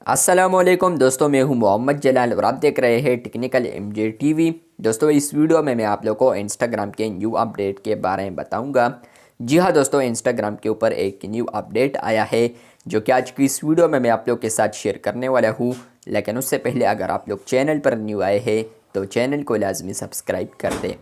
अस्सलामुअलैकुम दोस्तों, मैं हूं मोहम्मद जलाल और आप देख रहे हैं टेक्निकल एमजे टीवी। दोस्तों, इस वीडियो में मैं आप लोगों को इंस्टाग्राम के न्यू अपडेट के बारे में बताऊंगा। जी हां दोस्तों, इंस्टाग्राम के ऊपर एक न्यू अपडेट आया है जो कि आज की इस वीडियो में मैं आप लोगों के साथ शेयर करने वाला हूं। लेकिन उससे पहले अगर आप लोग चैनल पर न्यू आए हैं तो चैनल को लाजमी सब्सक्राइब कर दें।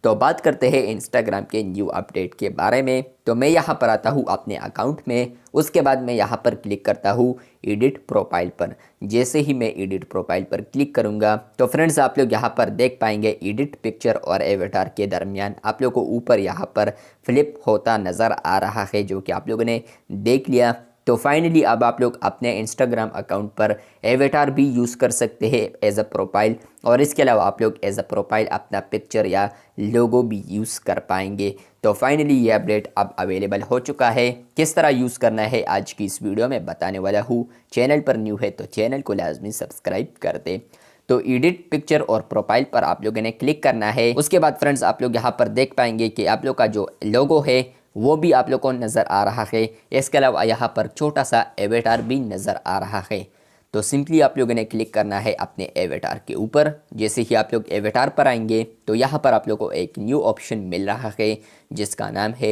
तो बात करते हैं इंस्टाग्राम के न्यू अपडेट के बारे में। तो मैं यहाँ पर आता हूँ अपने अकाउंट में, उसके बाद मैं यहाँ पर क्लिक करता हूँ एडिट प्रोफाइल पर। जैसे ही मैं एडिट प्रोफाइल पर क्लिक करूँगा तो फ्रेंड्स आप लोग यहाँ पर देख पाएंगे एडिट पिक्चर और एवेटार के दरमियान आप लोग को ऊपर यहाँ पर फ्लिप होता नज़र आ रहा है, जो कि आप लोगों ने देख लिया। तो फाइनली अब आप लोग अपने इंस्टाग्राम अकाउंट पर एवेटार भी यूज़ कर सकते हैं एज अ प्रोफाइल, और इसके अलावा आप लोग एज अ प्रोफाइल अपना पिक्चर या लोगो भी यूज़ कर पाएंगे। तो फाइनली ये अपडेट अब अवेलेबल हो चुका है। किस तरह यूज़ करना है आज की इस वीडियो में बताने वाला हूँ। चैनल पर न्यू है तो चैनल को लाजमी सब्सक्राइब कर दे। तो एडिट पिक्चर और प्रोफाइल पर आप लोगों ने क्लिक करना है। उसके बाद फ्रेंड्स आप लोग यहाँ पर देख पाएंगे कि आप लोग का जो लोगो है वो भी आप लोग को नज़र आ रहा है। इसके अलावा यहाँ पर छोटा सा एवेटार भी नज़र आ रहा है। तो सिंपली आप लोगों ने क्लिक करना है अपने एवेटार के ऊपर। जैसे ही आप लोग एवेटार पर आएंगे तो यहाँ पर आप लोग को एक न्यू ऑप्शन मिल रहा है जिसका नाम है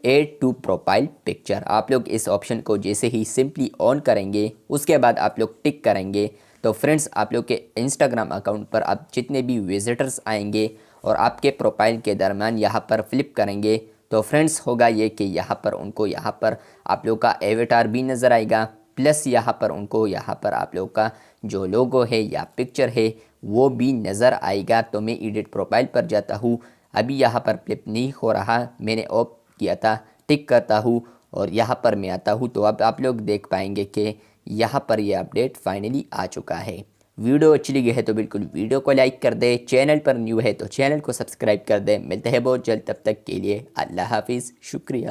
ऐड टू प्रोफाइल पिक्चर। आप लोग इस ऑप्शन को जैसे ही सिंपली ऑन करेंगे उसके बाद आप लोग टिक करेंगे तो फ्रेंड्स आप लोग के इंस्टाग्राम अकाउंट पर अब जितने भी विजिटर्स आएंगे और आपके प्रोफाइल के दरमियान यहाँ पर फ्लिप करेंगे तो फ्रेंड्स होगा ये कि यहाँ पर उनको यहाँ पर आप लोग का एवेटार भी नज़र आएगा, प्लस यहाँ पर उनको यहाँ पर आप लोग का जो लोगो है या पिक्चर है वो भी नज़र आएगा। तो मैं एडिट प्रोफाइल पर जाता हूँ। अभी यहाँ पर फ्लिप नहीं हो रहा, मैंने ऑफ किया था। टिक करता हूँ और यहाँ पर मैं आता हूँ तो अब आप लोग देख पाएंगे कि यहाँ पर ये अपडेट फाइनली आ चुका है। वीडियो अच्छी लगी है तो बिल्कुल वीडियो को लाइक कर दे। चैनल पर न्यू है तो चैनल को सब्सक्राइब कर दे। मिलते हैं बहुत जल्द, तब तक के लिए अल्लाह हाफिज़, शुक्रिया।